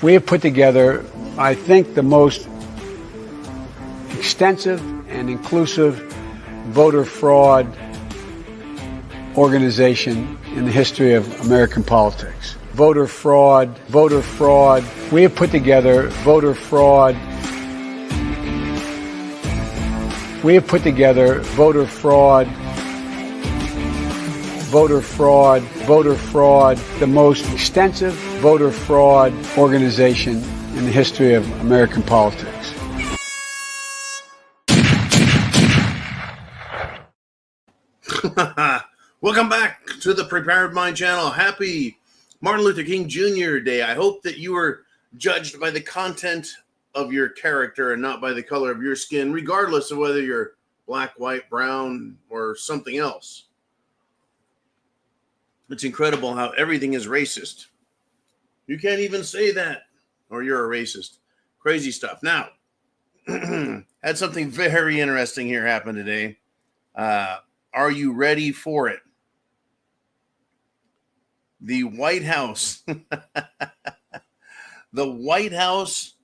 We have put together, I think, the most extensive and inclusive voter fraud organization in the history of American politics. Voter fraud. We have put together voter fraud. We have put together voter fraud, the most extensive voter fraud organization in the history of American politics. Welcome back to the Prepared Mind channel. Happy Martin Luther King Jr. Day. I hope that you were judged by the content of your character and not by the color of your skin, regardless of whether you're black, white, brown, or something else. It's incredible how everything is racist. You can't even say that, or you're a racist. Crazy stuff. Now, had something very interesting here happen today. Are you ready for it? The White House. The White House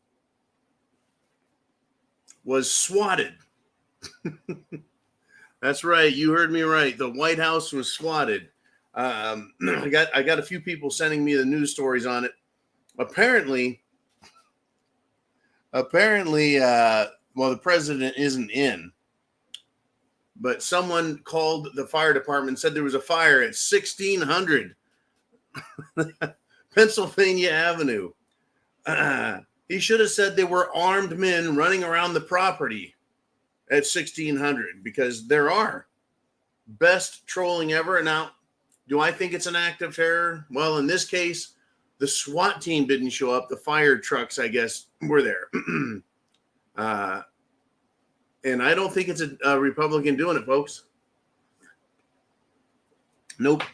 was swatted. That's right. You heard me right. The White House was swatted. I got a few people sending me the news stories on it. Apparently, well, the president isn't in. But someone called the fire department and said there was a fire at 1600 Pennsylvania Avenue. He should have said there were armed men running around the property at 1600, because there are. Best trolling ever. Now, do I think it's an act of terror? Well, in this case, the SWAT team didn't show up. The fire trucks, I guess, were there. And I don't think it's a Republican doing it, folks. Nope.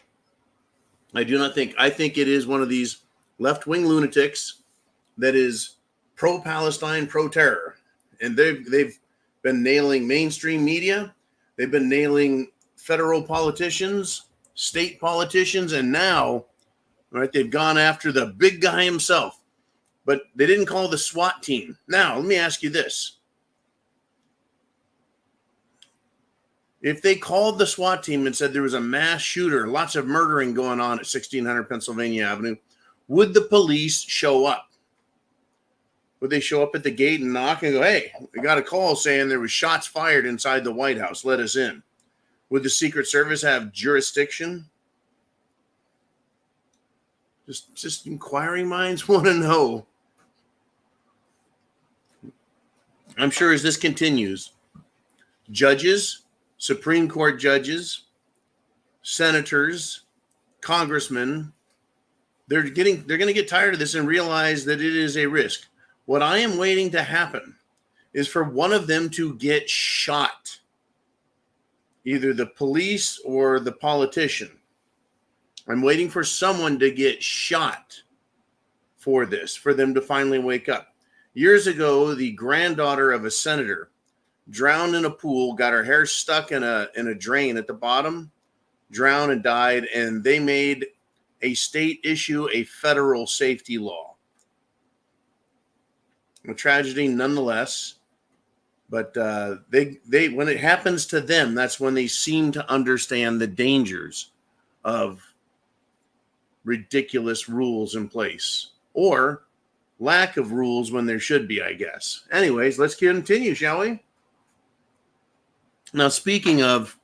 I do not think. I think it is one of these left-wing lunatics that is pro-Palestine, pro-terror. And they've been nailing mainstream media. They've been nailing federal politicians, state politicians, and now, right, they've gone after the big guy himself. But they didn't call the SWAT team. Now, let me ask you this. If they called the SWAT team and said there was a mass shooter, lots of murdering going on at 1600 Pennsylvania Avenue, would the police show up? Would they show up at the gate and knock and go, hey, we got a call saying there was shots fired inside the White House. Let us in. Would the Secret Service have jurisdiction? Just inquiring minds want to know. I'm sure as this continues, judges, Supreme Court judges, senators, congressmen, they're going to get tired of this and realize that it is a risk. What I am waiting to happen is for one of them to get shot, either the police or the politician. I'm waiting for someone to get shot for this, for them to finally wake up. Years ago, the granddaughter of a senator drowned in a pool, got her hair stuck in a drain at the bottom, drowned and died, and they made a state issue a federal safety law. A tragedy nonetheless, but they when it happens to them, that's when they seem to understand the dangers of ridiculous rules in place, or lack of rules when there should be, I guess. Anyways, let's continue, shall we? Now, speaking of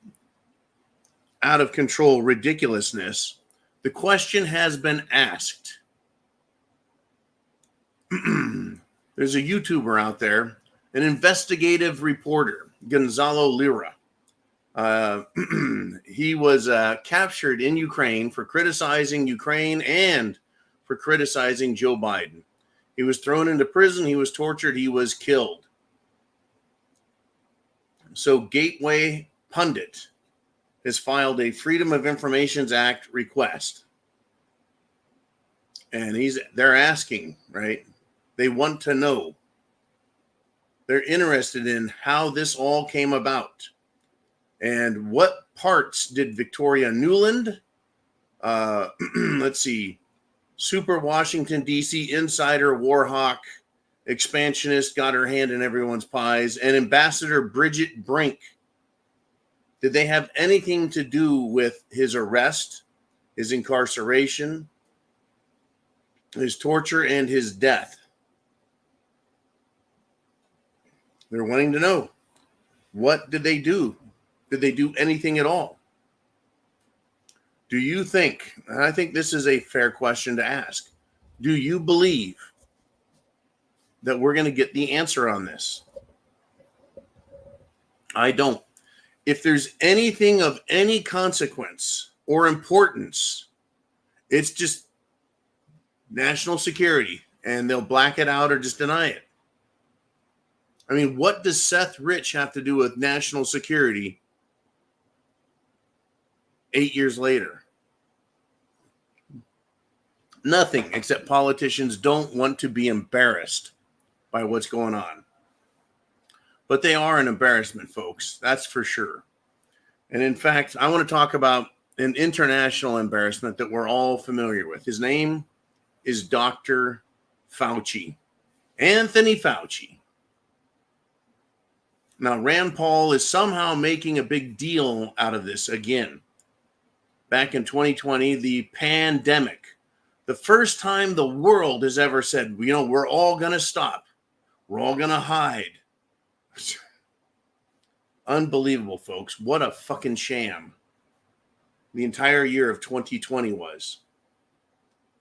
out of control ridiculousness, the question has been asked. There's a YouTuber out there, an investigative reporter, Gonzalo Lira. He was captured in Ukraine for criticizing Ukraine and for criticizing Joe Biden. He was thrown into prison. He was tortured. He was killed. So Gateway Pundit has filed a Freedom of Information Act request. And they're asking, right? They want to know. They're interested in how this all came about. And what parts did Victoria Nuland, let's see, super Washington, D.C. insider, war hawk, expansionist, got her hand in everyone's pies, and Ambassador Bridget Brink. Did they have anything to do with his arrest, his incarceration, his torture, and his death? They're wanting to know. What did they do? Did they do anything at all? Do you think, and I think this is a fair question to ask, do you believe that we're going to get the answer on this? I don't. If there's anything of any consequence or importance, it's just national security, and they'll black it out or just deny it. I mean, what does Seth Rich have to do with national security 8 years later? Nothing, except politicians don't want to be embarrassed by what's going on. But they are an embarrassment, folks. That's for sure. And in fact, I want to talk about an international embarrassment that we're all familiar with. His name is Dr. Fauci, Anthony Fauci. Now, Rand Paul is somehow making a big deal out of this again. Back in 2020, the pandemic, the first time the world has ever said, you know, we're all going to stop. We're all going to hide. Unbelievable, folks. What a fucking sham the entire year of 2020 was.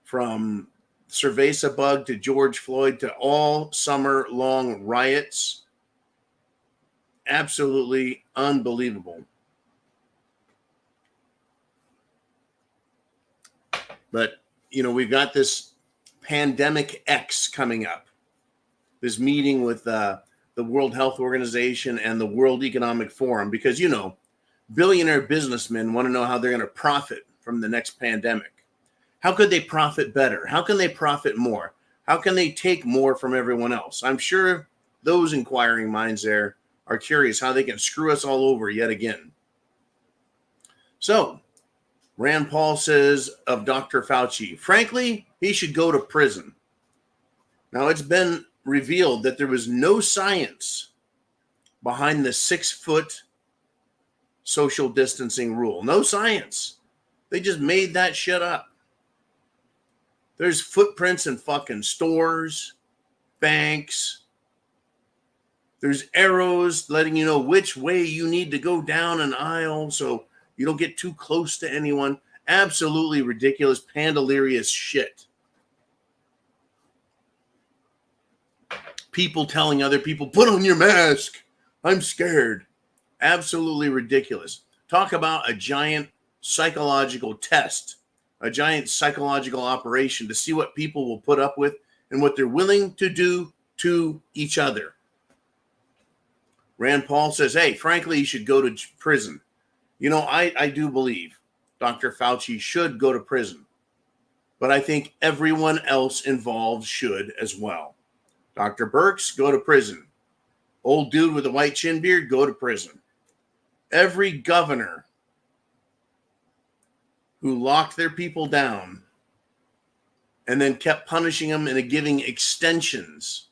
From Cerveza bug to George Floyd to all summer long riots. Absolutely unbelievable. But, you know, we've got this Pandemic X coming up. This meeting with the World Health Organization and the World Economic Forum, because, you know, billionaire businessmen want to know how they're going to profit from the next pandemic. How could they profit better? How can they profit more? How can they take more from everyone else? I'm sure those inquiring minds there are curious how they can screw us all over yet again. So, Rand Paul says of Dr. Fauci, frankly, he should go to prison. Now, it's been revealed that there was no science behind the 6-foot social distancing rule. No science. They just made that shit up. There's footprints in fucking stores, banks. There's arrows letting you know which way you need to go down an aisle so you don't get too close to anyone. Absolutely ridiculous, pandalirious shit. People telling other people, put on your mask. I'm scared. Absolutely ridiculous. Talk about a giant psychological test, a giant psychological operation to see what people will put up with and what they're willing to do to each other. Rand Paul says, hey, frankly, you should go to prison. You know, I do believe Dr. Fauci should go to prison, but I think everyone else involved should as well. Dr. Birx, go to prison. Old dude with a white chin beard, go to prison. Every governor who locked their people down and then kept punishing them and giving extensions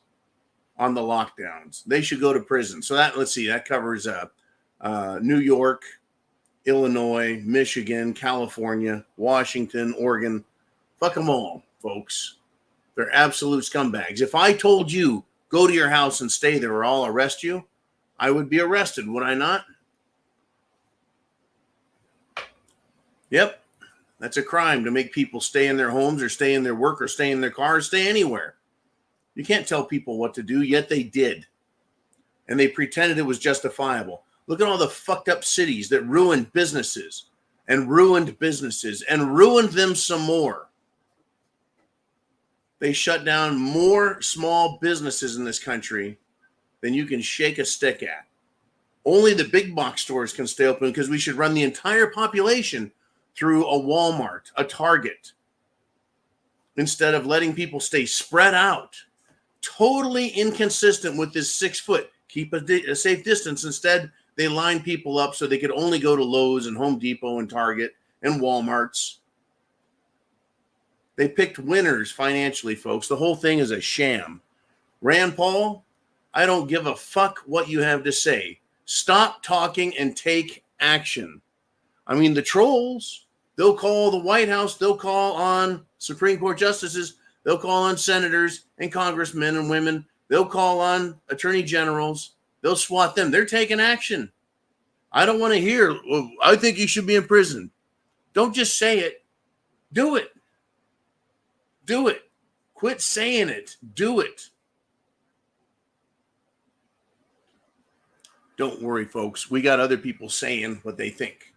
on the lockdowns, they should go to prison. So that, let's see, that covers New York, Illinois, Michigan, California, Washington, Oregon. Fuck them all, folks. They're absolute scumbags. If I told you, go to your house and stay there or I'll arrest you, I would be arrested, would I not? Yep. That's a crime to make people stay in their homes or stay in their work or stay in their cars, stay anywhere. You can't tell people what to do, yet they did. And they pretended it was justifiable. Look at all the fucked up cities that ruined businesses and ruined them some more. They shut down more small businesses in this country than you can shake a stick at. Only the big box stores can stay open because we should run the entire population through a Walmart, a Target, instead of letting people stay spread out. Totally inconsistent with this 6 foot. Keep a safe distance. Instead, they line people up so they could only go to Lowe's and Home Depot and Target and Walmarts. They picked winners financially, folks. The whole thing is a sham. Rand Paul, I don't give a fuck what you have to say. Stop talking and take action. I mean, the trolls, they'll call the White House, they'll call on Supreme Court justices, they'll call on senators and congressmen and women, they'll call on attorney generals, they'll swat them. They're taking action. I don't want to hear, well, I think you should be in prison. Don't just say it. Do it. Do it. Quit saying it. Do it. Don't worry, folks. We got other people saying what they think.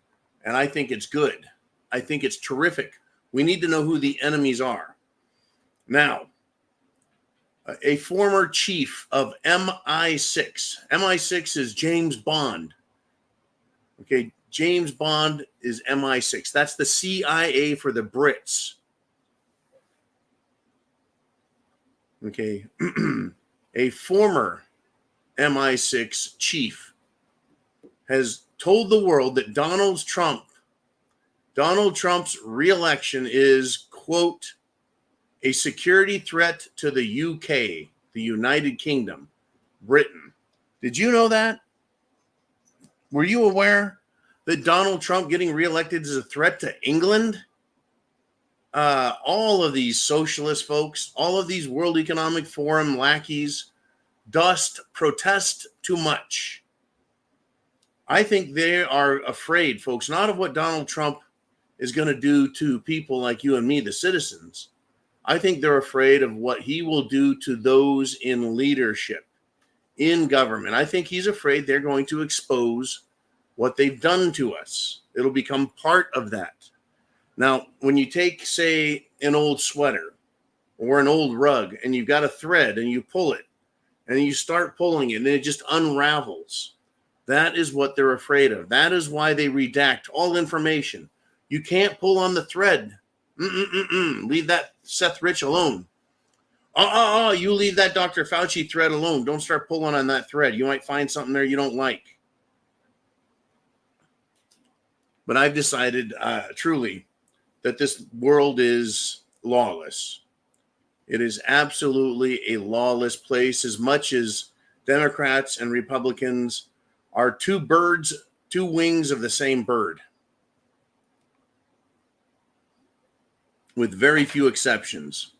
And I think it's good. I think it's terrific. We need to know who the enemies are. Now, a former chief of MI6. MI6 is James Bond. Okay, James Bond is MI6. That's the CIA for the Brits. Okay, a former MI6 chief has told the world that Donald Trump's reelection is, quote, a security threat to the UK, the United Kingdom, Britain. Did you know that? Were you aware that Donald Trump getting reelected is a threat to England? All of these socialist folks, all of these World Economic Forum lackeys, protest too much. I think they are afraid, folks, not of what Donald Trump is going to do to people like you and me, the citizens. I think they're afraid of what he will do to those in leadership, in government. I think he's afraid they're going to expose what they've done to us. It'll become part of that. Now, when you take, say, an old sweater or an old rug and you've got a thread and you pull it and you start pulling it and it just unravels, that is what they're afraid of. That is why they redact all information. You can't pull on the thread. Leave that Seth Rich alone. You leave that Dr. Fauci thread alone. Don't start pulling on that thread. You might find something there you don't like. But I've decided truly that this world is lawless. It is absolutely a lawless place, as much as Democrats and Republicans are two wings of the same bird, with very few exceptions.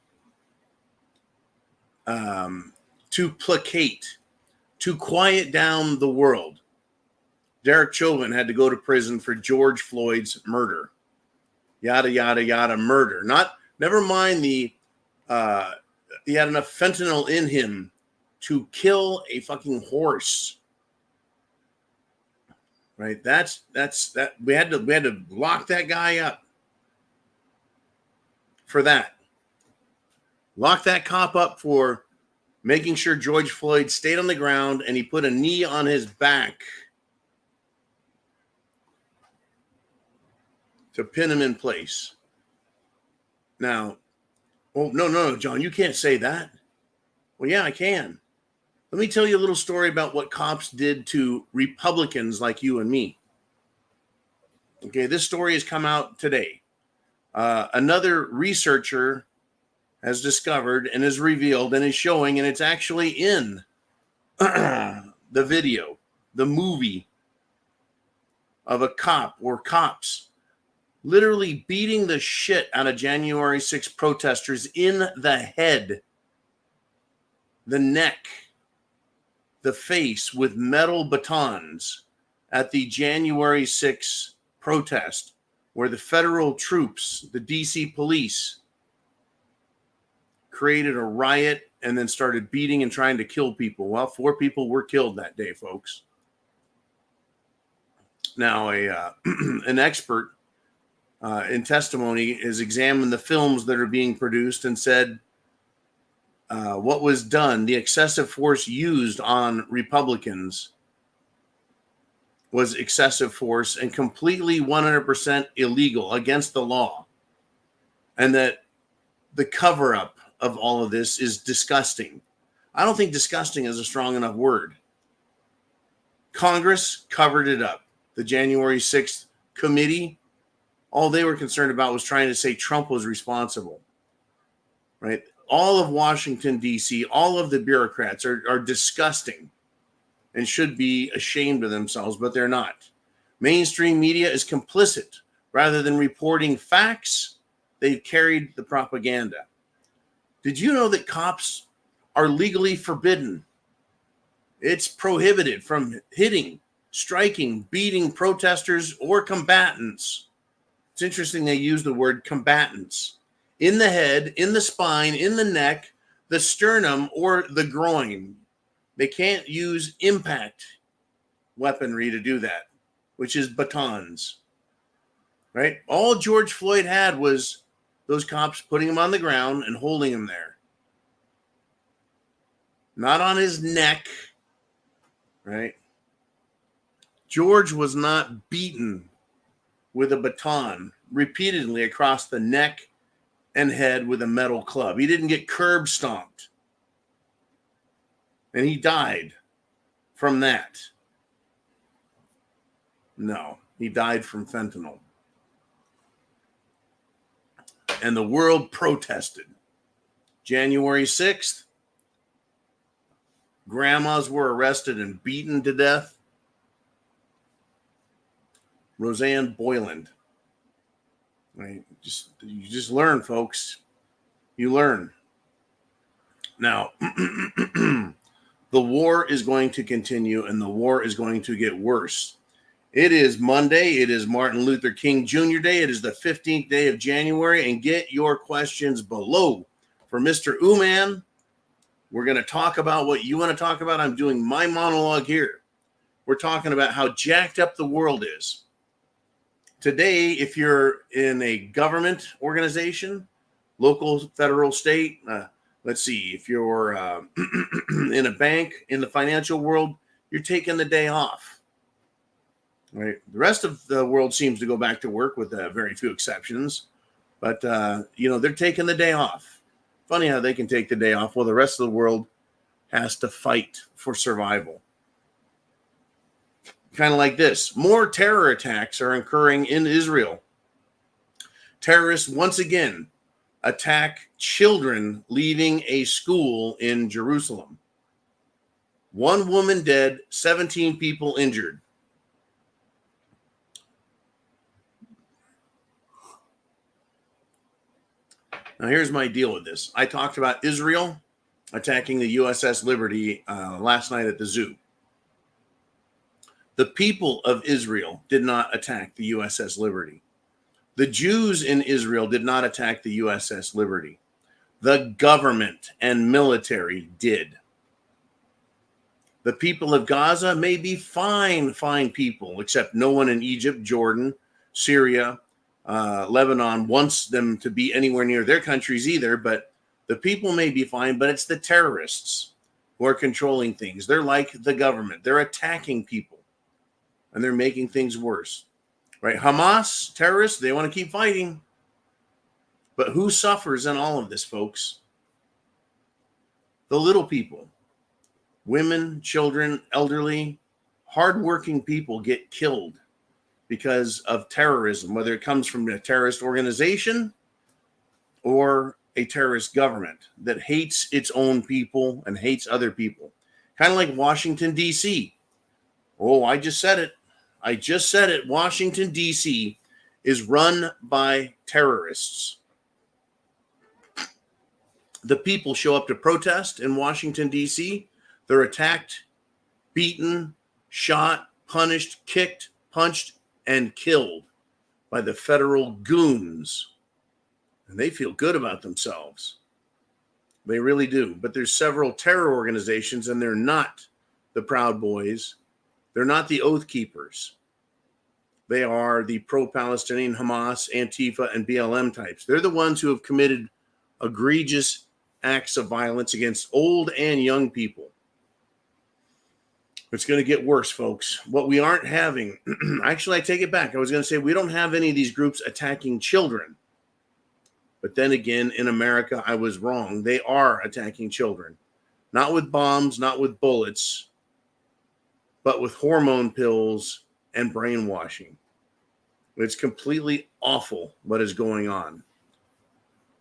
To placate, to quiet down the world. Derek Chauvin had to go to prison for George Floyd's murder. Yada, yada, yada, murder. Never mind he had enough fentanyl in him to kill a fucking horse. Right? That's that. We had to lock that guy up for that. Lock that cop up for making sure George Floyd stayed on the ground and he put a knee on his back to pin him in place. Now, no, John, you can't say that. Well, yeah, I can. Let me tell you a little story about what cops did to Republicans like you and me. Okay, this story has come out today. Another researcher has discovered and is revealed and is showing, and it's actually in the video, the movie of a cop or cops literally beating the shit out of January 6th protesters in the head, the neck, the face with metal batons at the January 6th protest, where the federal troops, the DC police, created a riot and then started beating and trying to kill people. Well, 4 people were killed that day, folks. Now, an expert in testimony has examined the films that are being produced and said what was done, the excessive force used on Republicans was excessive force and completely 100% illegal, against the law. And that the cover-up of all of this is disgusting. I don't think disgusting is a strong enough word. Congress covered it up. The January 6th committee, all they were concerned about was trying to say Trump was responsible. right? All of Washington, D.C., all of the bureaucrats are disgusting and should be ashamed of themselves, but they're not. Mainstream media is complicit. Rather than reporting facts, they've carried the propaganda. Did you know that cops are legally forbidden? It's prohibited from hitting, striking, beating protesters or combatants. It's interesting they use the word combatants. In the head, in the spine, in the neck, the sternum, or the groin. They can't use impact weaponry to do that, which is batons, right? All George Floyd had was those cops putting him on the ground and holding him there. Not on his neck, right? George was not beaten with a baton repeatedly across the neck and head with a metal club. He didn't get curb stomped. And he died from that. No, he died from fentanyl. And the world protested. January 6th, grandmas were arrested and beaten to death. Roseanne Boyland. Right? You just learn, folks. You learn. Now, the war is going to continue, and the war is going to get worse. It is Monday. It is Martin Luther King Jr. Day. It is the 15th day of January, and get your questions below for Mr. Uman. We're going to talk about what you want to talk about. I'm doing my monologue here. We're talking about how jacked up the world is. Today, if you're in a government organization, local, federal, state, let's see, if you're in a bank, in the financial world, you're taking the day off. Right? The rest of the world seems to go back to work with very few exceptions. But, they're taking the day off. Funny how they can take the day off while the rest of the world has to fight for survival. Kind of like this. More terror attacks are occurring in Israel. Terrorists once again attack children leaving a school in Jerusalem. 1 woman dead, 17 people injured. Now, here's my deal with this. I talked about Israel attacking the USS Liberty last night at the zoo. The people of Israel did not attack the USS Liberty. The Jews in Israel did not attack the USS Liberty. The government and military did. The people of Gaza may be fine people, except no one in Egypt, Jordan, Syria, Lebanon wants them to be anywhere near their countries either, but the people may be fine, but it's the terrorists who are controlling things. They're like the government. They're attacking people, and they're making things worse. Right? Hamas, terrorists, they want to keep fighting. But who suffers in all of this, folks? The little people. Women, children, elderly, hardworking people get killed because of terrorism, whether it comes from a terrorist organization or a terrorist government that hates its own people and hates other people. Kind of like Washington, D.C. Oh, I just said it. Washington, D.C. is run by terrorists. The people show up to protest in Washington, D.C. They're attacked, beaten, shot, punished, kicked, punched, and killed by the federal goons. And they feel good about themselves. They really do. But there's several terror organizations, and they're not the Proud Boys. They're not the Oath Keepers. They are the pro-Palestinian Hamas, Antifa, and BLM types. They're the ones who have committed egregious acts of violence against old and young people. It's going to get worse, folks. What we aren't having, actually, I take it back. I was going to say we don't have any of these groups attacking children. But then again, in America, I was wrong. They are attacking children. Not with bombs, not with bullets, but with hormone pills and brainwashing. It's completely awful what is going on.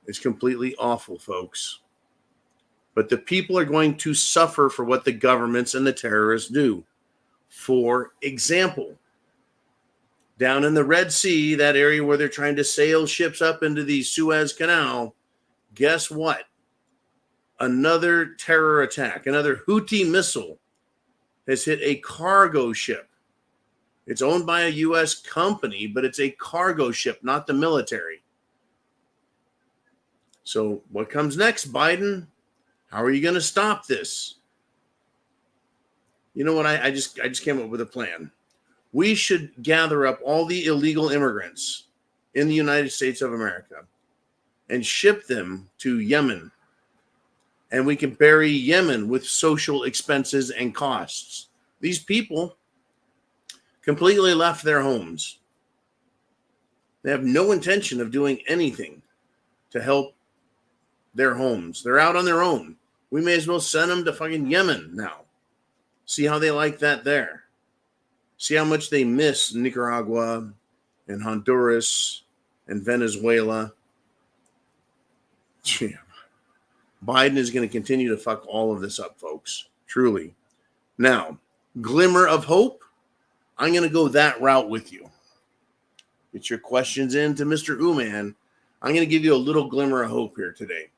It's completely awful, folks. But the people are going to suffer for what the governments and the terrorists do. For example, down in the Red Sea, that area where they're trying to sail ships up into the Suez Canal, guess what? Another terror attack, another Houthi missile has hit a cargo ship. It's owned by a U.S. company, but it's a cargo ship, not the military. So what comes next, Biden? How are you going to stop this? You know what? I just came up with a plan. We should gather up all the illegal immigrants in the United States of America and ship them to Yemen. And we can bury Yemen with social expenses and costs. These people completely left their homes. They have no intention of doing anything to help their homes. They're out on their own. We may as well send them to fucking Yemen now. See how they like that there. See how much they miss Nicaragua and Honduras and Venezuela. Yeah. Biden is going to continue to fuck all of this up, folks. Truly. Now, glimmer of hope. I'm going to go that route with you. Get your questions in to Mr. Uman. I'm going to give you a little glimmer of hope here today.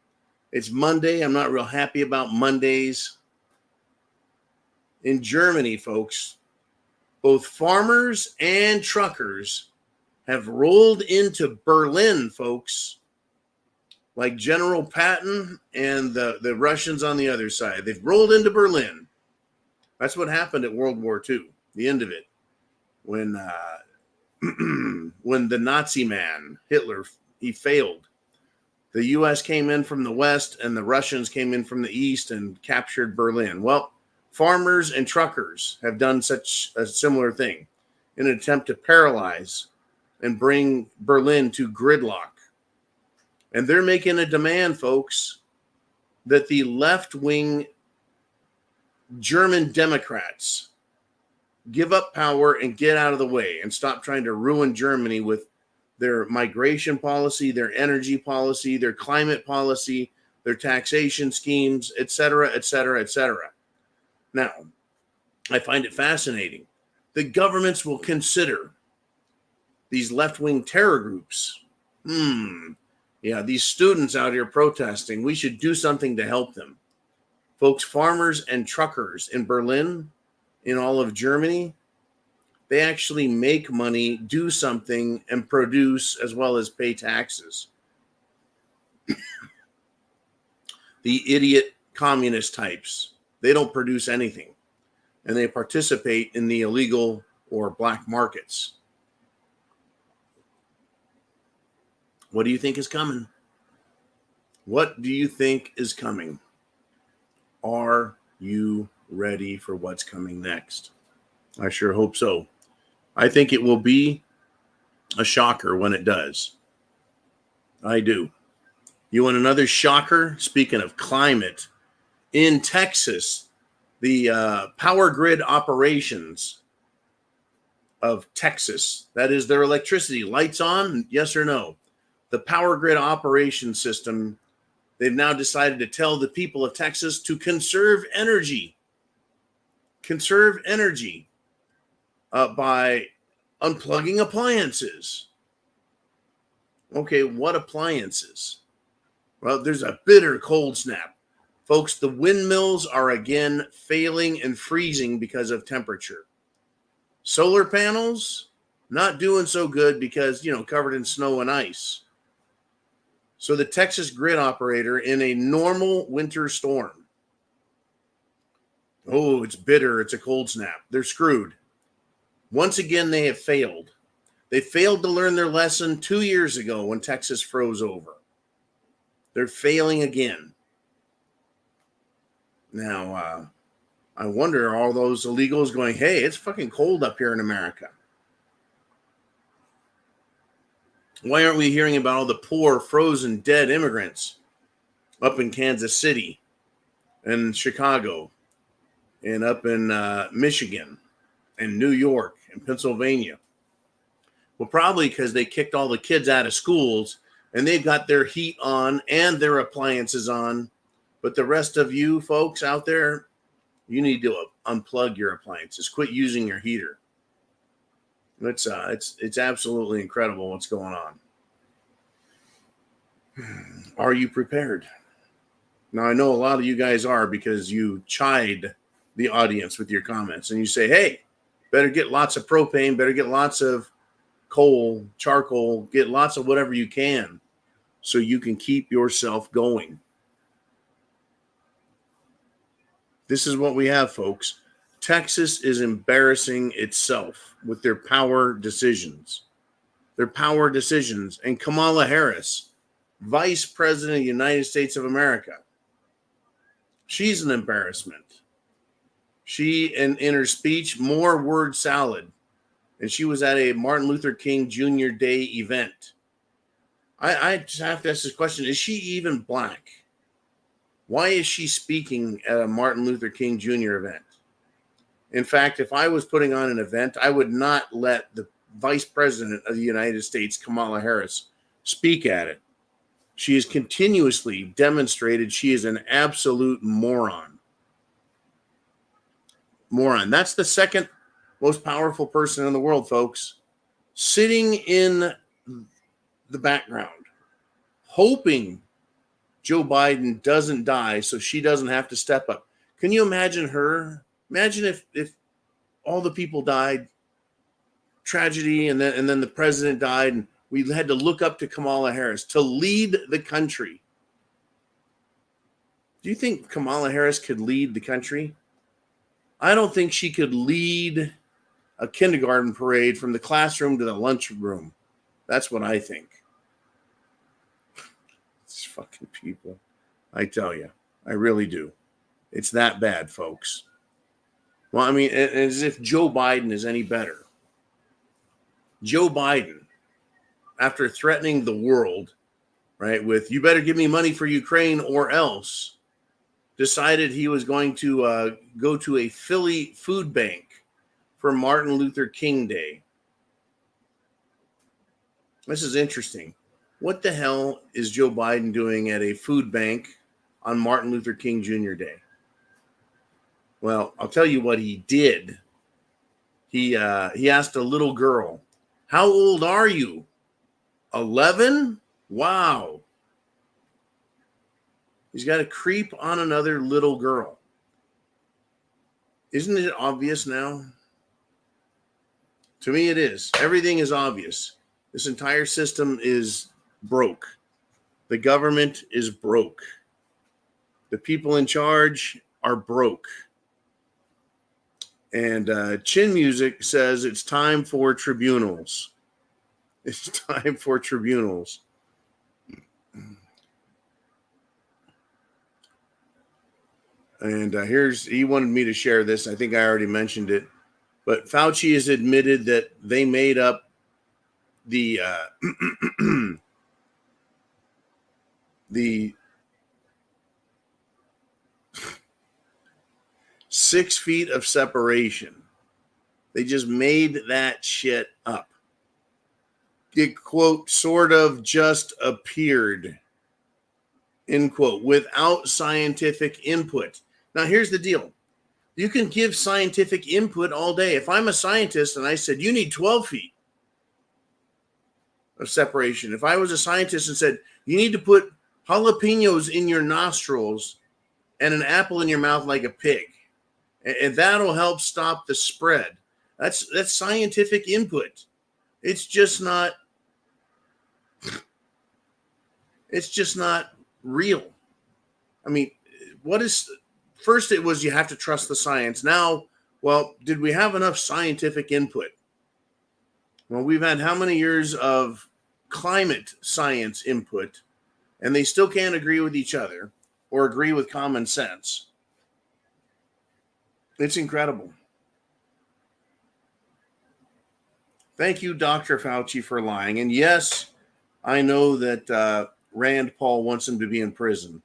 It's Monday. I'm not real happy about Mondays. In Germany, folks, both farmers and truckers have rolled into Berlin, folks, like General Patton and the Russians on the other side. They've rolled into Berlin. That's what happened at World War II, the end of it. When when the Nazi man, Hitler, he failed. The U.S. came in from the west and the Russians came in from the east and captured Berlin. Well, farmers and truckers have done such a similar thing in an attempt to paralyze and bring Berlin to gridlock. And they're making a demand, folks, that the left-wing German Democrats give up power and get out of the way and stop trying to ruin Germany with their migration policy, their energy policy, their climate policy, their taxation schemes, et cetera, et cetera, et cetera. Now, I find it fascinating. The governments will consider these left-wing terror groups. Yeah, these students out here protesting, we should do something to help them. Folks, farmers and truckers in Berlin, in all of Germany, they actually make money, do something, and produce as well as pay taxes. The idiot communist types, they don't produce anything, and they participate in the illegal or black markets. What do you think is coming? What do you think is coming? Are you ready for what's coming next? I sure hope so. I think it will be a shocker when it does. I do. You want another shocker? Speaking of climate, in Texas, the power grid operations of Texas, that is their electricity, lights on, yes or no? The power grid operation system, they've now decided to tell the people of Texas to conserve energy. Conserve energy by unplugging appliances. Okay, what appliances? Well, there's a bitter cold snap. Folks, the windmills are again failing and freezing because of temperature. Solar panels, not doing so good because, covered in snow and ice. So the Texas grid operator in a normal winter storm. Oh, it's bitter. It's a cold snap. They're screwed. Once again, they have failed. They failed to learn their lesson 2 years ago when Texas froze over. They're failing again. Now, I wonder, are all those illegals going, hey, it's fucking cold up here in America? Why aren't we hearing about all the poor, frozen, dead immigrants up in Kansas City and Chicago and up in Michigan and New York and Pennsylvania? Well, probably because they kicked all the kids out of schools and they've got their heat on and their appliances on. But the rest of you folks out there, you need to unplug your appliances. Quit using your heater. It's absolutely incredible what's going on. Are you prepared? Now, I know a lot of you guys are, because you chide the audience with your comments and you say, hey, better get lots of propane, better get lots of coal, charcoal, get lots of whatever you can so you can keep yourself going. This is what we have, folks. Texas is embarrassing itself with their power decisions. Their power decisions. And Kamala Harris, Vice President of the United States of America, she's an embarrassment. She, in her speech, more word salad. And she was at a Martin Luther King Jr. Day event. I just have to ask this question. Is she even black? Why is she speaking at a Martin Luther King Jr. event? In fact, if I was putting on an event, I would not let the Vice President of the United States, Kamala Harris, speak at it. She has continuously demonstrated she is an absolute moron. Moron. That's the second most powerful person in the world, folks. Sitting in the background, hoping Joe Biden doesn't die so she doesn't have to step up. Can you imagine her? Imagine if all the people died, tragedy, and then the president died, and we had to look up to Kamala Harris to lead the country. Do you think Kamala Harris could lead the country? I don't think she could lead a kindergarten parade from the classroom to the lunchroom. That's what I think. These fucking people. I tell you, I really do. It's that bad, folks. Well, I mean, as if Joe Biden is any better. Joe Biden, after threatening the world, right, with you better give me money for Ukraine or else, decided he was going to go to a Philly food bank for Martin Luther King Day. This is interesting. What the hell is Joe Biden doing at a food bank on Martin Luther King Jr. Day? Well, I'll tell you what he did. He asked a little girl, "How old are you?" 11? Wow. He's got to creep on another little girl. Isn't it obvious now? To me, it is. Everything is obvious. This entire system is broke. The government is broke. The people in charge are broke. And Chin Music says it's time for tribunals. It's time for tribunals. And he wanted me to share this. I think I already mentioned it. But Fauci has admitted that they made up the the 6 feet of separation. They just made that shit up. It, quote, sort of just appeared, end quote, without scientific input. Now, here's the deal. You can give scientific input all day. If I'm a scientist and I said, you need 12 feet of separation. If I was a scientist and said, you need to put jalapenos in your nostrils and an apple in your mouth like a pig, and that'll help stop the spread. That's scientific input. It's just not real. I mean, first it was you have to trust the science. Now, well, did we have enough scientific input? Well, we've had how many years of climate science input, and they still can't agree with each other or agree with common sense. It's incredible. Thank you, Dr. Fauci, for lying. And yes, I know that Rand Paul wants him to be in prison.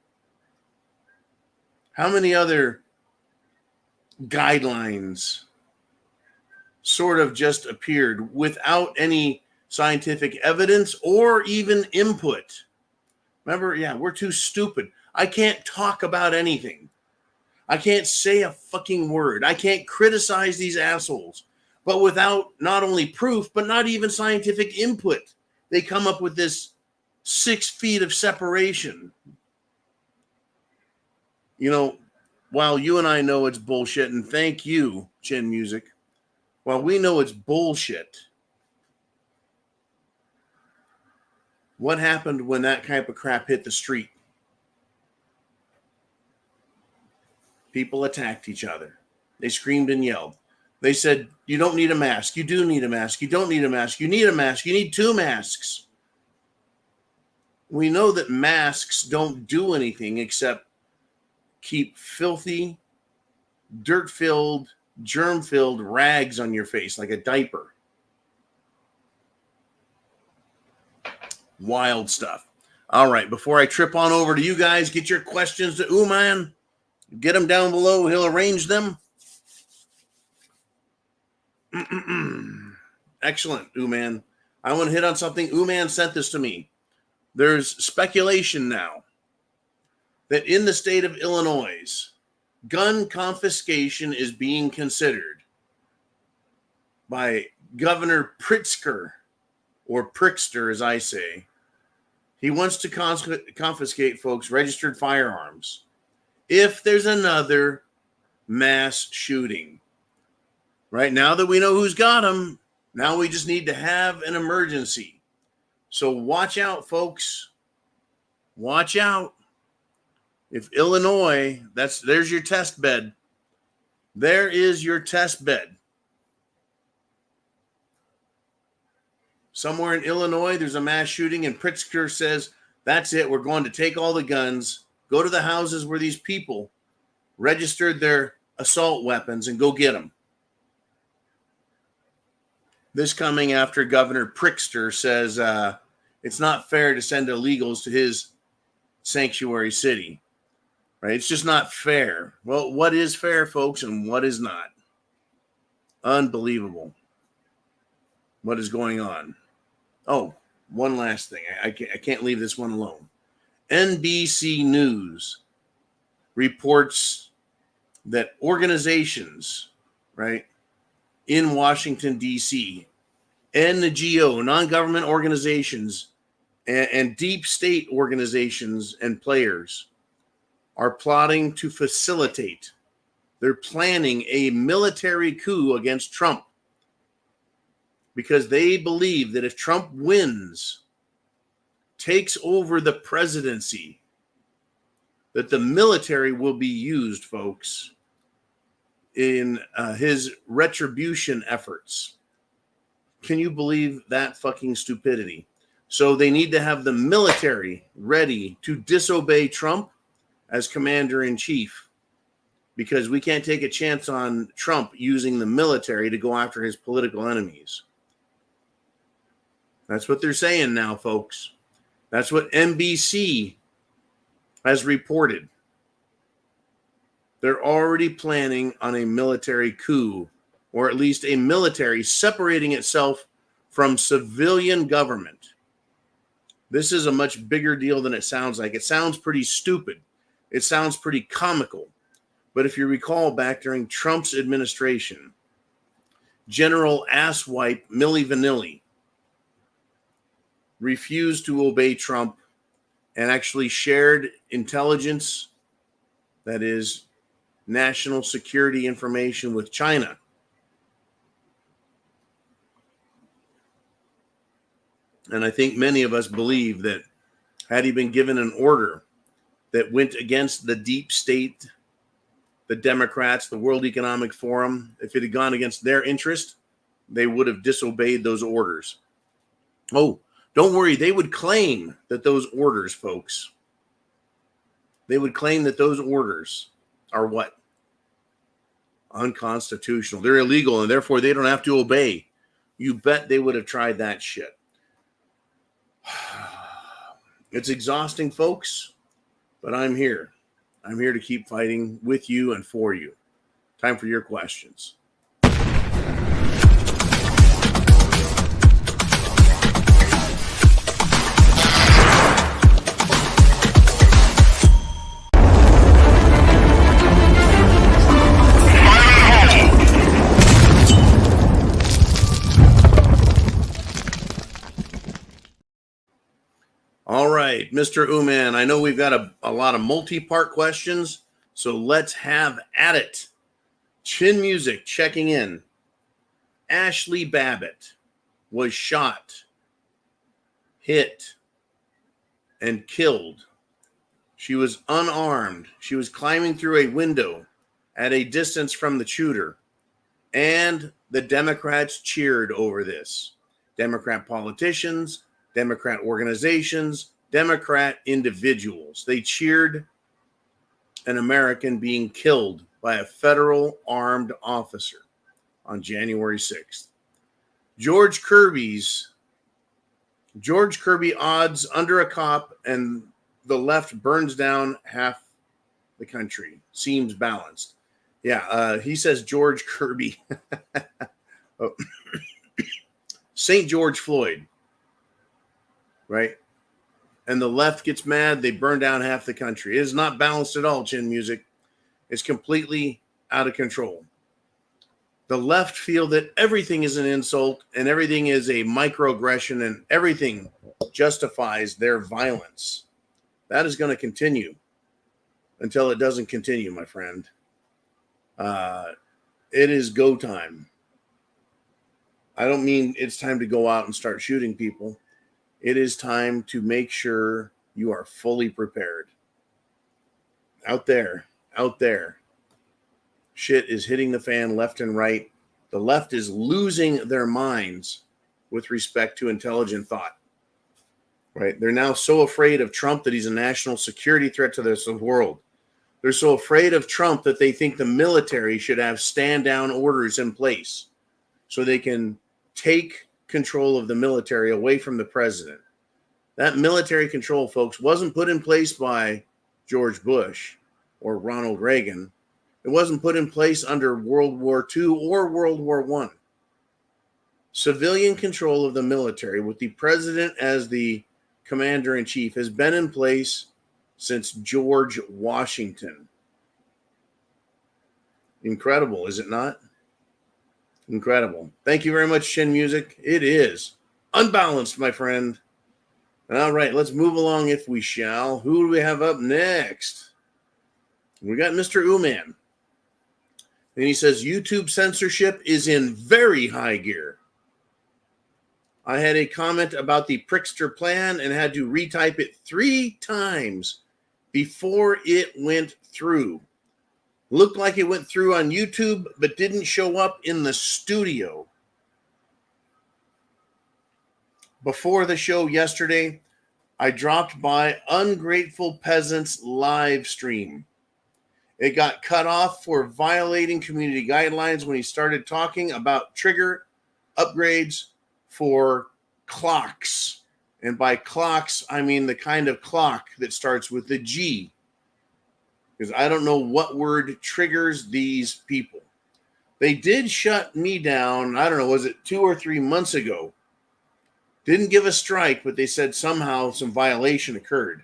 How many other guidelines sort of just appeared without any scientific evidence or even input. Remember, we're too stupid. I can't talk about anything. I can't say a fucking word. I can't criticize these assholes. But without not only proof, but not even scientific input, they come up with this 6 feet of separation. You know, while you and I know it's bullshit, and thank you, Chin Music, while we know it's bullshit, what happened when that type of crap hit the street? People attacked each other. They screamed and yelled. They said, you don't need a mask. You do need a mask. You don't need a mask. You need a mask. You need 2 masks. We know that masks don't do anything except keep filthy, dirt-filled, germ-filled rags on your face like a diaper. Wild stuff. All right, before I trip on over to you guys, get your questions to Uman. Get them down below. He'll arrange them. Excellent, Uman. I want to hit on something. Uman sent this to me. There's speculation now that in the state of Illinois, gun confiscation is being considered by Governor Pritzker, or Prickster, as I say. He wants to confiscate folks' registered firearms if there's another mass shooting. Right now that we know who's got them, now we just need to have an emergency. So watch out, folks. Watch out. If Illinois, there's your test bed. There is your test bed. Somewhere in Illinois, there's a mass shooting, and Pritzker says, that's it. We're going to take all the guns, go to the houses where these people registered their assault weapons, and go get them. This coming after Governor Prickster says it's not fair to send illegals to his sanctuary city. Right? It's just not fair. Well, what is fair, folks, and what is not? Unbelievable. What is going on? Oh, one last thing. I can't leave this one alone. NBC News reports that organizations, right, in Washington, D.C., NGO, non-government organizations, and deep state organizations and players are plotting to facilitate. They're planning a military coup against Trump because they believe that if Trump wins, takes over the presidency, that the military will be used, folks, in his retribution efforts. Can you believe that fucking stupidity? So they need to have the military ready to disobey Trump as commander-in-chief, because we can't take a chance on Trump using the military to go after his political enemies. That's what they're saying now, folks. That's what NBC has reported. They're already planning on a military coup, or at least a military separating itself from civilian government. This is a much bigger deal than it sounds like. It sounds pretty stupid. It sounds pretty comical. But if you recall back during Trump's administration, General Asswipe Milli Vanilli refused to obey Trump and actually shared intelligence, that is, national security information, with China. And I think many of us believe that had he been given an order that went against the deep state, the Democrats, the World Economic Forum, if it had gone against their interest, they would have disobeyed those orders. Oh, don't worry. They would claim that those orders, folks, they would claim that those orders are what? Unconstitutional. They're illegal, and therefore they don't have to obey. You bet they would have tried that shit. It's exhausting, folks, but I'm here. I'm here to keep fighting with you and for you. Time for your questions. Mr. Uman, I know we've got a lot of multi-part questions, so let's have at it. Chin Music checking in. Ashli Babbitt was shot, hit, and killed. She was unarmed. She was climbing through a window at a distance from the shooter. And the Democrats cheered over this. Democrat politicians, Democrat organizations, Democrat individuals. They cheered an American being killed by a federal armed officer on January 6th. George Kirby odds under a cop and the left burns down half the country. Seems balanced. Yeah, he says George Kirby. Oh. St. George Floyd, right? And the left gets mad, they burn down half the country. It is not balanced at all, Chin Music. It's completely out of control. The left feel that everything is an insult and everything is a microaggression and everything justifies their violence. That is going to continue until it doesn't continue, my friend. It is go time. I don't mean it's time to go out and start shooting people. It is time to make sure you are fully prepared. Out there. Shit is hitting the fan left and right. The left is losing their minds with respect to intelligent thought. Right? They're now so afraid of Trump that he's a national security threat to the world. They're so afraid of Trump that they think the military should have stand-down orders in place so they can take control of the military away from the president. That military control, folks, wasn't put in place by George Bush or Ronald Reagan. It wasn't put in place under World War II or World War I. Civilian control of the military with the president as the commander-in-chief has been in place since George Washington. Incredible, is it not? Incredible. Thank you very much, Chin Music. It is unbalanced, my friend. All right, let's move along if we shall. Who do we have up next? We got Mr. Uman. And he says, YouTube censorship is in very high gear. I had a comment about the Prickster plan and had to retype it 3 times before it went through. Looked like it went through on YouTube, but didn't show up in the studio. Before the show yesterday, I dropped by Ungrateful Peasants live stream. It got cut off for violating community guidelines when he started talking about trigger upgrades for clocks. And by clocks, I mean the kind of clock that starts with the G. Because I don't know what word triggers these people. They did shut me down, I don't know, was it 2 or 3 months ago? Didn't give a strike, but they said somehow some violation occurred.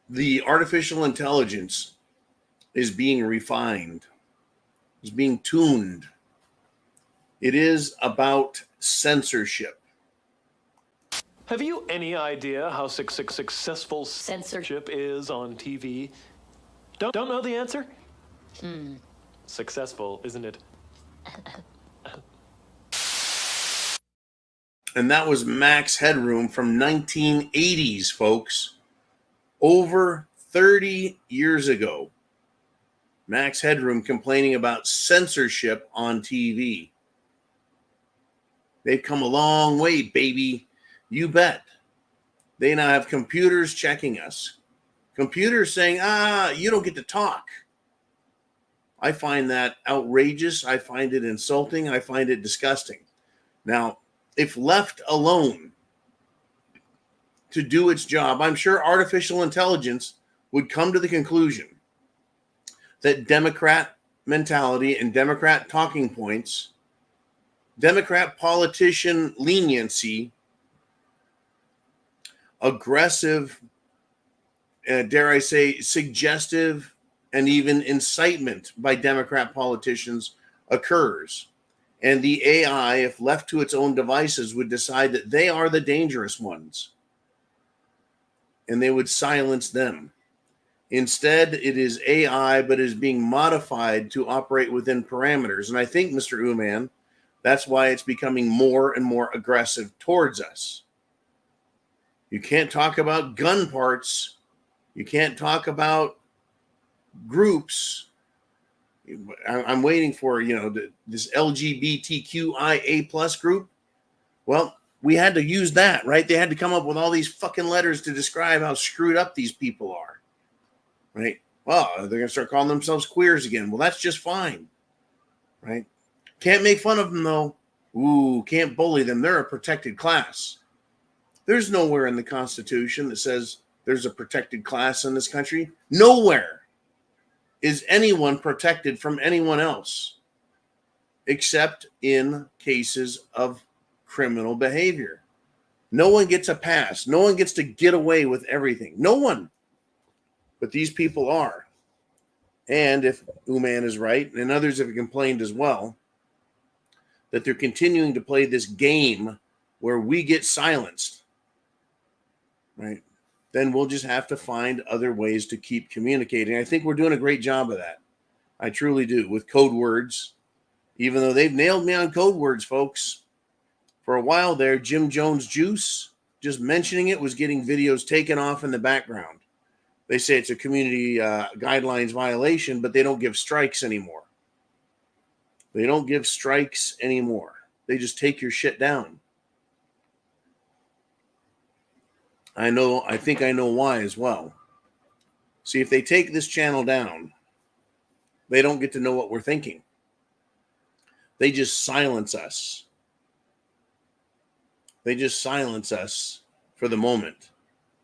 The artificial intelligence is being refined, is being tuned. It is about censorship. Have you any idea how successful censorship is on TV? Don't know the answer? Successful, isn't it? And that was Max Headroom from 1980s, folks. Over 30 years ago. Max Headroom complaining about censorship on TV. They've come a long way, baby. You bet. They now have computers checking us. Computers saying, you don't get to talk. I find that outrageous. I find it insulting. I find it disgusting. Now, if left alone to do its job, I'm sure artificial intelligence would come to the conclusion that Democrat mentality and Democrat talking points, Democrat politician leniency, aggressive, dare I say, suggestive, and even incitement by Democrat politicians occurs. And the AI, if left to its own devices, would decide that they are the dangerous ones. And they would silence them. Instead, it is AI, but is being modified to operate within parameters. And I think, Mr. Uman, that's why it's becoming more and more aggressive towards us. You can't talk about gun parts. You can't talk about groups. I'm waiting for, this LGBTQIA plus group. Well, we had to use that, right? They had to come up with all these fucking letters to describe how screwed up these people are, right? Well, they're going to start calling themselves queers again. Well, that's just fine, right? Can't make fun of them, though. Ooh, can't bully them. They're a protected class. There's nowhere in the Constitution that says there's a protected class in this country. Nowhere is anyone protected from anyone else, except in cases of criminal behavior. No one gets a pass. No one gets to get away with everything. No one. But these people are. And if Uman is right, and others have complained as well, that they're continuing to play this game where we get silenced, right? Then we'll just have to find other ways to keep communicating. I think we're doing a great job of that. I truly do, with code words, even though they've nailed me on code words, folks. For a while there, Jim Jones Juice, just mentioning it was getting videos taken off in the background. They say it's a community guidelines violation, but they don't give strikes anymore. They don't give strikes anymore. They just take your shit down. I think I know why as well. See, if they take this channel down, they don't get to know what we're thinking. They just silence us. They just silence us for the moment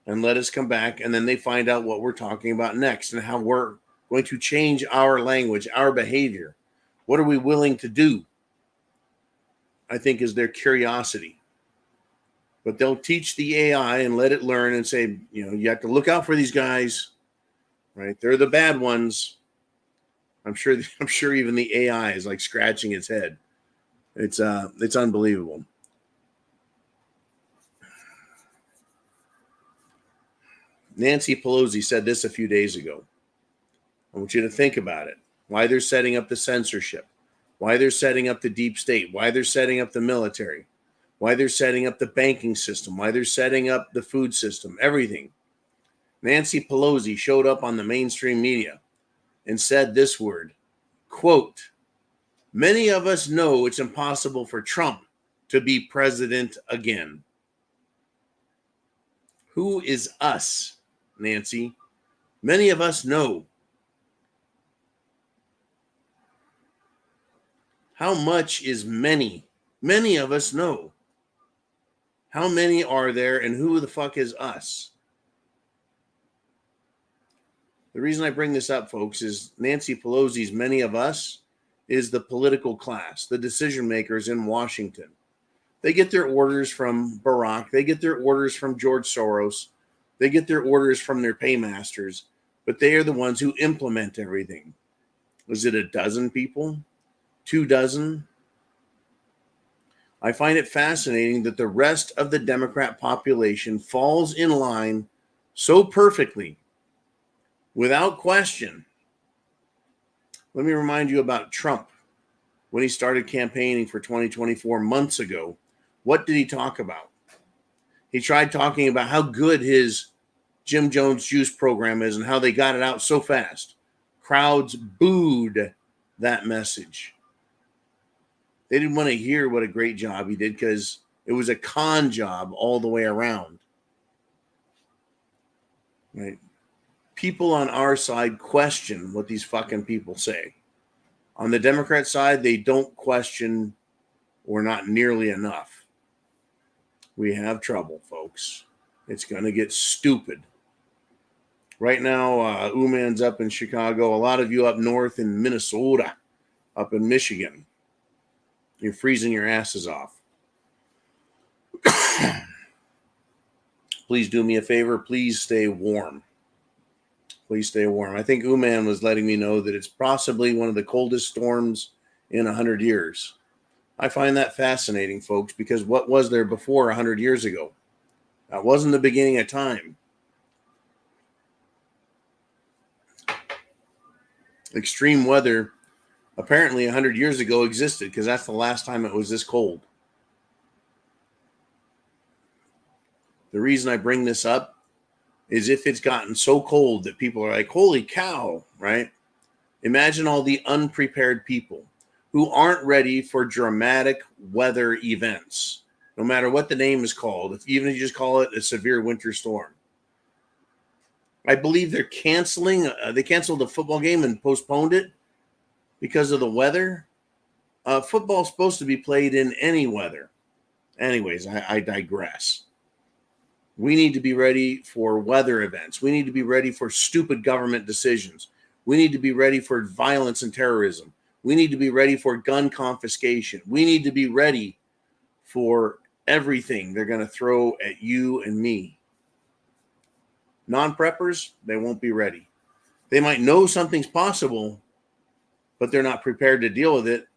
and let us come back, and then they find out what we're talking about next and how we're going to change our language, our behavior. What are we willing to do? I think is their curiosity. But they'll teach the AI and let it learn and say, you have to look out for these guys, right? They're the bad ones. I'm sure even the AI is like scratching its head. It's unbelievable. Nancy Pelosi said this a few days ago. I want you to think about it. Why they're setting up the censorship, why they're setting up the deep state, why they're setting up the military, why they're setting up the banking system, why they're setting up the food system, everything. Nancy Pelosi showed up on the mainstream media and said this word, quote, "Many of us know it's impossible for Trump to be president again." Who is us, Nancy? Many of us know. How much is many? Many of us know. How many are there, and who the fuck is us? The reason I bring this up, folks, is Nancy Pelosi's many of us is the political class, the decision makers in Washington. They get their orders from Barack. They get their orders from George Soros. They get their orders from their paymasters, but they are the ones who implement everything. Was it a dozen people? 2 dozen? I find it fascinating that the rest of the Democrat population falls in line so perfectly, without question. Let me remind you about Trump. When he started campaigning for 2024 months ago, what did he talk about? He tried talking about how good his Jim Jones Juice program is and how they got it out so fast. Crowds booed that message. They didn't want to hear what a great job he did because it was a con job all the way around. Right? People on our side question what these fucking people say. On the Democrat side, they don't question, or not nearly enough. We have trouble, folks. It's going to get stupid. Right now, Uman's up in Chicago. A lot of you up north in Minnesota, up in Michigan. You're freezing your asses off. Please do me a favor. Please stay warm. Please stay warm. I think Uman was letting me know that it's possibly one of the coldest storms in 100 years. I find that fascinating, folks, because what was there before 100 years ago? That wasn't the beginning of time. Extreme weather apparently 100 years ago existed because that's the last time it was this cold. The reason I bring this up is if it's gotten so cold that people are like, holy cow, right? Imagine all the unprepared people who aren't ready for dramatic weather events, no matter what the name is called, even if you just call it a severe winter storm. I believe they're canceling. They canceled the football game and postponed it because of the weather. Football's supposed to be played in any weather. Anyways, I digress. We need to be ready for weather events. We need to be ready for stupid government decisions. We need to be ready for violence and terrorism. We need to be ready for gun confiscation. We need to be ready for everything they're going to throw at you and me. Non-preppers, they won't be ready. They might know something's possible, but they're not prepared to deal with it.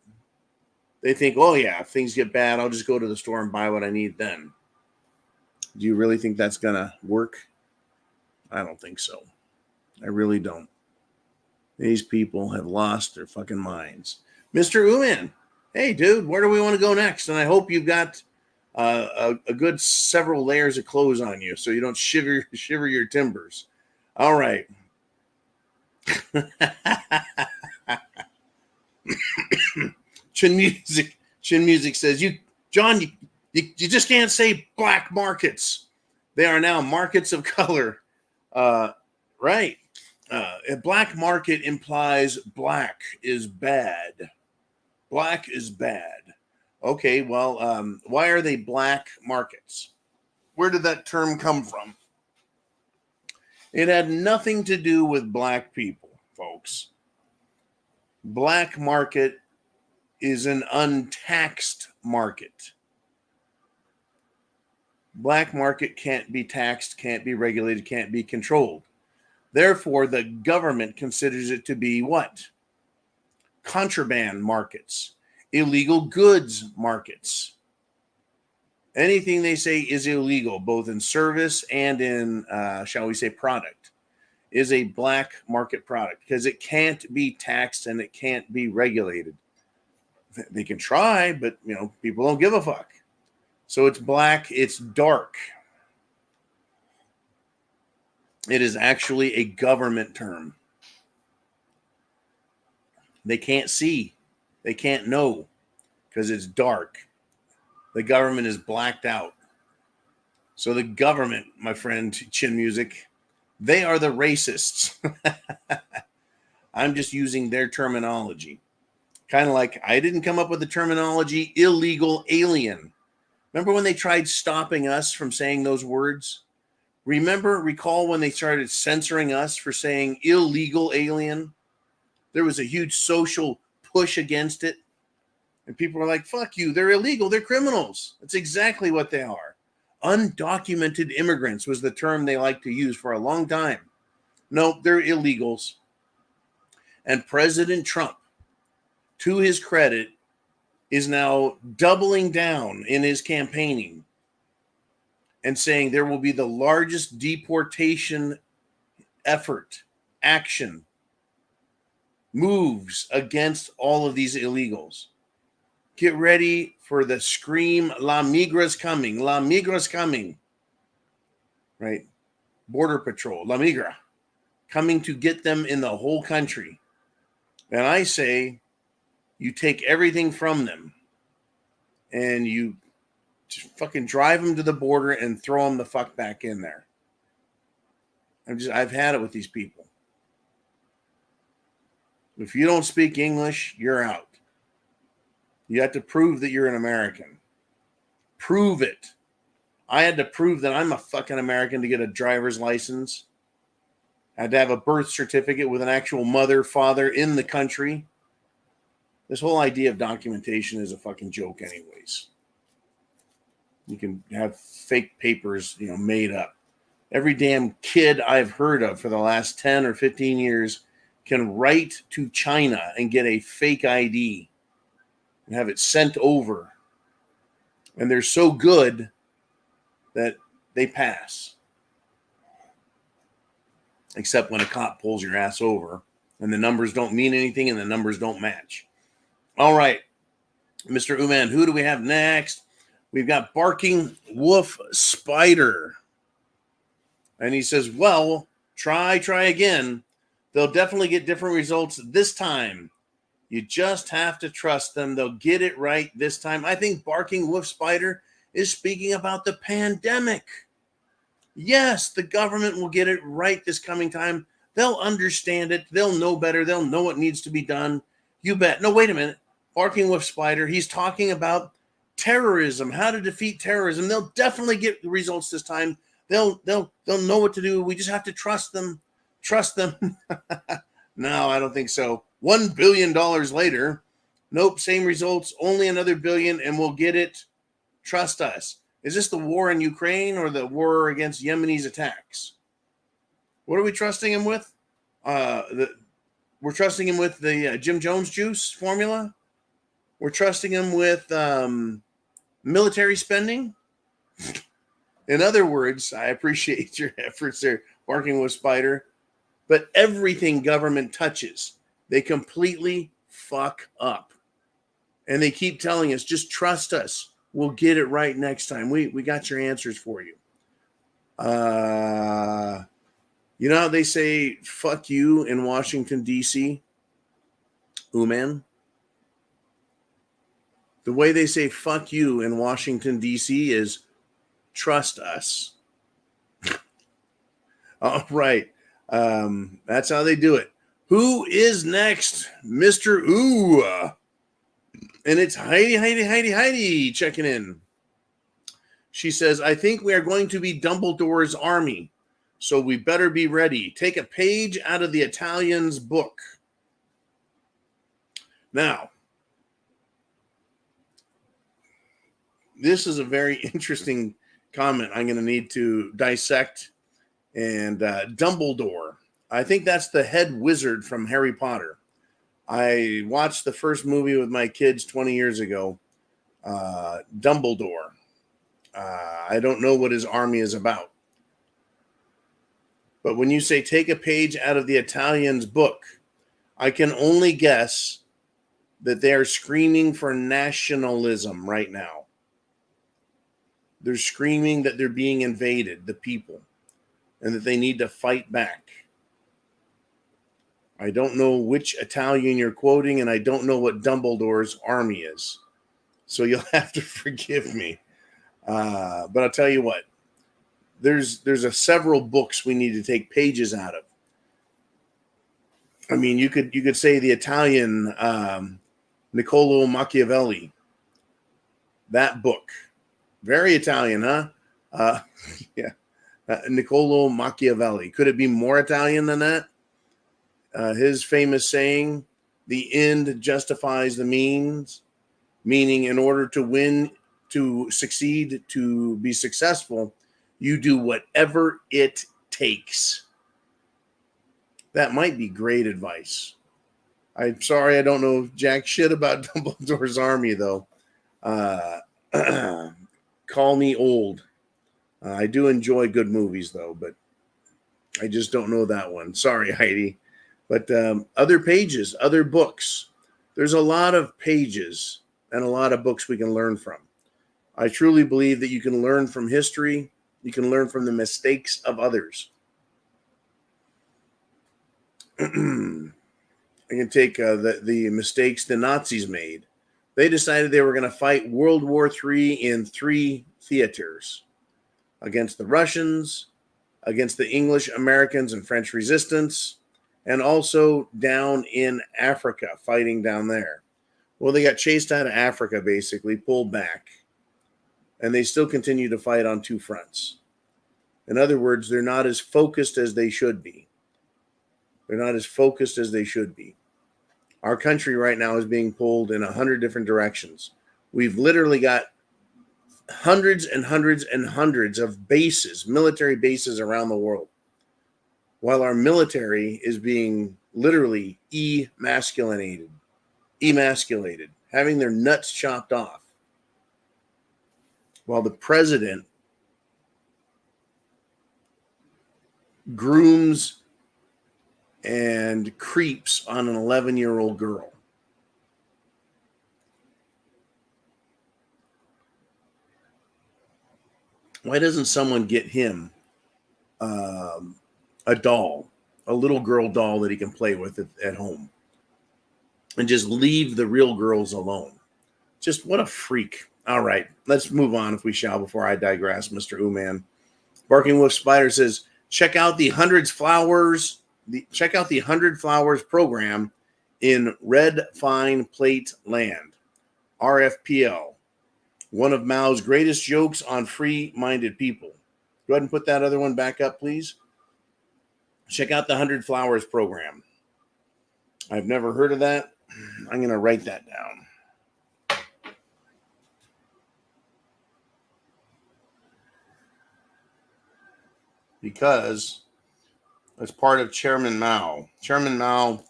They think, oh yeah, if things get bad, I'll just go to the store and buy what I need then. Do you really think that's going to work? I don't think so. I really don't. These people have lost their fucking minds. Mr. Uman, hey, dude, where do we want to go next? And I hope you've got a good several layers of clothes on you so you don't shiver your timbers. All right. Chin Music says, John, you just can't say black markets. They are now markets of color. Right. A black market implies black is bad. Black is bad. Okay, well, why are they black markets? Where did that term come from? It had nothing to do with black people, folks. Black market is an untaxed market. Black market can't be taxed, can't be regulated, can't be controlled. Therefore, the government considers it to be what? Contraband markets, illegal goods markets. Anything they say is illegal, both in service and in, shall we say, product, is a black market product because it can't be taxed and it can't be regulated. They can try, but, people don't give a fuck. So it's black, it's dark. It is actually a government term. They can't see. They can't know because it's dark. The government is blacked out. So the government, my friend Chin Music, they are the racists. I'm just using their terminology. Kind of like I didn't come up with the terminology illegal alien. Remember when they tried stopping us from saying those words? Recall when they started censoring us for saying illegal alien? There was a huge social push against it. And people were like, fuck you, they're illegal, they're criminals. That's exactly what they are. Undocumented immigrants was the term they liked to use for a long time. No, they're illegals. And President Trump, to his credit, is now doubling down in his campaigning and saying there will be the largest deportation effort, action, moves against all of these illegals. Get ready for the scream, La Migra's coming, La Migra's coming. Right? Border Patrol, La Migra, coming to get them in the whole country. And I say, you take everything from them and you just fucking drive them to the border and throw them the fuck back in there. I've had it with these people. If you don't speak English, you're out. You have to prove that you're an American. Prove it. I had to prove that I'm a fucking American to get a driver's license. I had to have a birth certificate with an actual mother, father in the country. This whole idea of documentation is a fucking joke anyways. You can have fake papers, made up. Every damn kid I've heard of for the last 10 or 15 years can write to China and get a fake ID. and have it sent over. And they're so good that they pass. Except when a cop pulls your ass over and the numbers don't mean anything and the numbers don't match. All right, Mr. Uman, who do we have next? We've got Barking Wolf Spider. And he says, well, try again. They'll definitely get different results this time. You just have to trust them. They'll get it right this time. I think Barking Wolf Spider is speaking about the pandemic. Yes, the government will get it right this coming time. They'll understand it. They'll know better. They'll know what needs to be done. You bet. No, wait a minute. Barking Wolf Spider, he's talking about terrorism, how to defeat terrorism. They'll definitely get the results this time. They'll know what to do. We just have to trust them. Trust them. No, I don't think so. $1 billion later. Nope, same results, only another billion, and we'll get it. Trust us. Is this the war in Ukraine or the war against Yemeni's attacks? What are we trusting him with? We're trusting him with the Jim Jones juice formula. We're trusting him with military spending. In other words, I appreciate your efforts there, Barking Wolf Spider, but everything government touches, they completely fuck up. And they keep telling us, just trust us. We'll get it right next time. We got your answers for you. You know how they say, fuck you in Washington, D.C.? Uman? The way they say fuck you in Washington, D.C. is trust us. All right. That's how they do it. Who is next? Mr. Ooh. And it's Heidi checking in. She says, I think we are going to be Dumbledore's army, so we better be ready. Take a page out of the Italian's book. Now, this is a very interesting comment I'm going to need to dissect. And Dumbledore, I think that's the head wizard from Harry Potter. I watched the first movie with my kids 20 years ago, Dumbledore. I don't know what his army is about. But when you say take a page out of the Italian's book, I can only guess that they are screaming for nationalism right now. They're screaming that they're being invaded, the people, and that they need to fight back. I don't know which Italian you're quoting, and I don't know what Dumbledore's army is. So you'll have to forgive me. But I'll tell you what. There's several books we need to take pages out of. I mean, you could say the Italian Niccolo Machiavelli. That book. Very Italian, huh? Yeah. Niccolo Machiavelli. Could it be more Italian than that? His famous saying, the end justifies the means, meaning in order to win, to succeed, to be successful, you do whatever it takes. That might be great advice. I'm sorry I don't know jack shit about Dumbledore's army, though. Call me old. I do enjoy good movies, though, but I just don't know that one. Sorry, Heidi. But other pages, other books. There's a lot of pages and a lot of books we can learn from. I truly believe that you can learn from history. You can learn from the mistakes of others. I can take the mistakes the Nazis made. They decided they were going to fight World War III in 3 theaters. Against the Russians, against the English, Americans, and French resistance, and also down in Africa, fighting down there. Well, they got chased out of Africa, basically, pulled back, and they still continue to fight on 2 fronts. In other words, they're not as focused as they should be. They're not as focused as they should be. Our country right now is being pulled in 100 different directions. We've literally got hundreds and hundreds and hundreds of bases, military bases around the world, while our military is being literally emasculated. having their nuts chopped off, while the president grooms and creeps on an 11-year-old girl. Why doesn't someone get him a doll, a little girl doll that he can play with at home, and just leave the real girls alone? Just what a freak. All right, let's move on if we shall before I digress, Mr. Uman. Barking Wolf Spider says, check out the 100 Flowers program in Red Fine Plate Land, RFPL. One of Mao's greatest jokes on free-minded people. Go ahead and put that other one back up, please. Check out the 100 Flowers program. I've never heard of that. I'm going to write that down. Because as part of Chairman Mao. Chairman Mao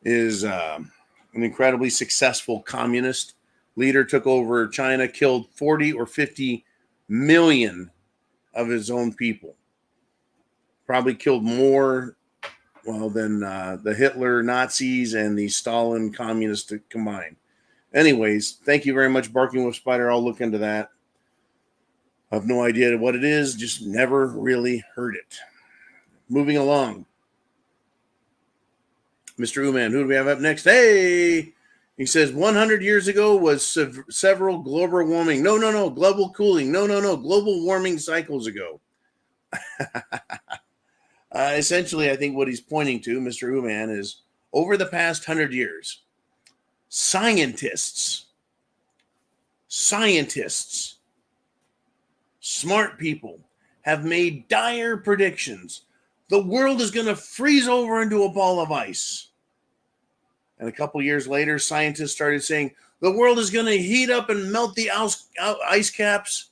is an incredibly successful communist leader, took over China, killed 40 or 50 million of his own people. Probably killed more, than the Hitler Nazis and the Stalin communists combined. Anyways, thank you very much, Barking Wolf Spider. I'll look into that. I have no idea what it is, just never really heard it. Moving along. Mr. Uman, who do we have up next? Hey! He says 100 years ago was several global warming. No, global cooling. No, global warming cycles ago. Essentially, I think what he's pointing to, Mr. Uman, is over the past 100 years, scientists, smart people have made dire predictions. The world is going to freeze over into a ball of ice. And a couple years later, scientists started saying the world is going to heat up and melt the ice caps,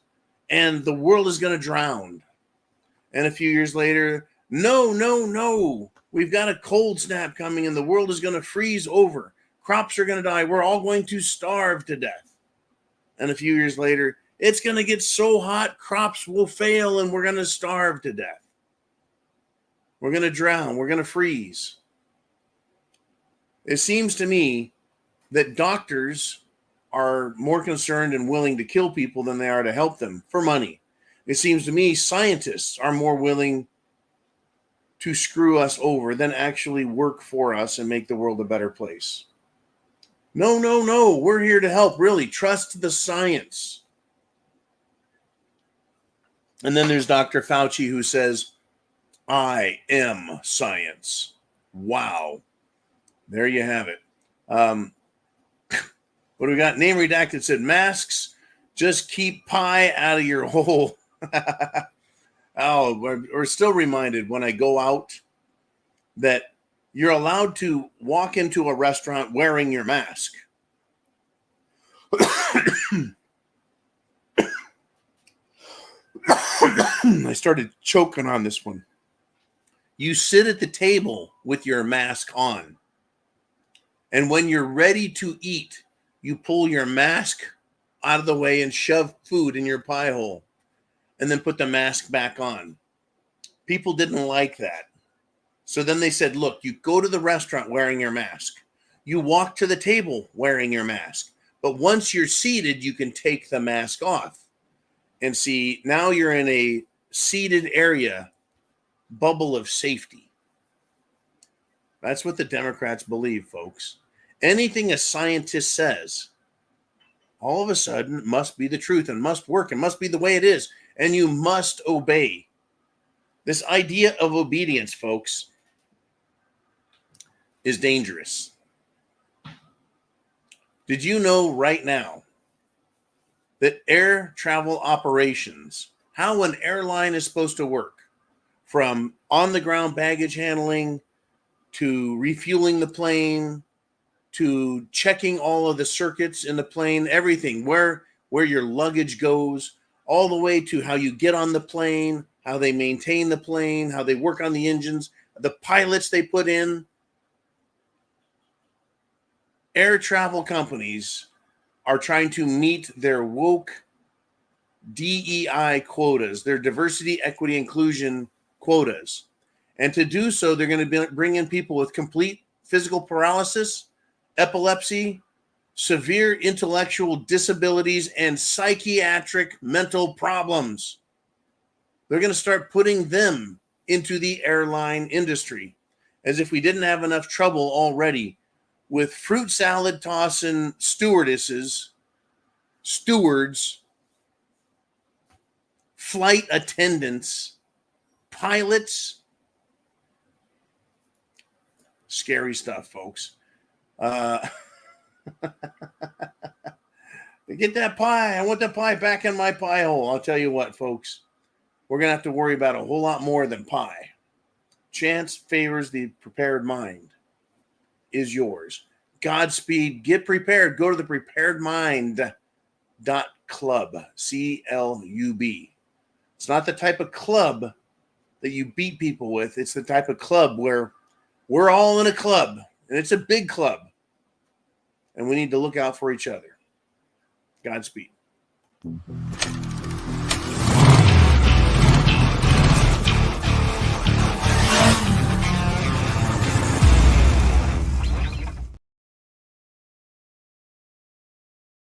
and the world is going to drown. And a few years later, no, we've got a cold snap coming, and the world is going to freeze over. Crops are going to die. We're all going to starve to death. And a few years later, it's going to get so hot, crops will fail, and we're going to starve to death. We're going to drown. We're going to freeze. It seems to me that doctors are more concerned and willing to kill people than they are to help them for money. It seems to me scientists are more willing to screw us over than actually work for us and make the world a better place. No. We're here to help. Really, trust the science. And then there's Dr. Fauci, who says, I am science. Wow. There you have it. What do we got? Name redacted said, masks, just keep pie out of your hole. Oh, we're still reminded when I go out that you're allowed to walk into a restaurant wearing your mask. I started choking on this one. You sit at the table with your mask on. And when you're ready to eat, you pull your mask out of the way and shove food in your pie hole. And then put the mask back on. People didn't like that. So then they said, look, you go to the restaurant wearing your mask. You walk to the table wearing your mask. But once you're seated, you can take the mask off. And see, now you're in a seated area, bubble of safety. That's what the Democrats believe, folks. Anything a scientist says, all of a sudden, must be the truth and must work and must be the way it is. And you must obey. This idea of obedience, folks, is dangerous. Did you know right now that air travel operations, how an airline is supposed to work, from on-the-ground baggage handling to refueling the plane to checking all of the circuits in the plane, everything, where your luggage goes, all the way to how you get on the plane, how they maintain the plane, how they work on the engines, the pilots they put in. Air travel companies are trying to meet their woke DEI quotas, their diversity, equity, inclusion quotas. And to do so, they're going to bring in people with complete physical paralysis, epilepsy, severe intellectual disabilities, and psychiatric mental problems. They're going to start putting them into the airline industry, as if we didn't have enough trouble already with fruit salad tossing stewardesses, stewards, flight attendants, pilots. Scary stuff, folks. Get that pie. I want that pie back in my pie hole. I'll tell you what, folks. We're going to have to worry about a whole lot more than pie. Chance favors the prepared mind is yours. Godspeed. Get prepared. Go to the preparedmind.club. C-L-U-B. It's not the type of club that you beat people with. It's the type of club where we're all in a club, and it's a big club, and we need to look out for each other. Godspeed.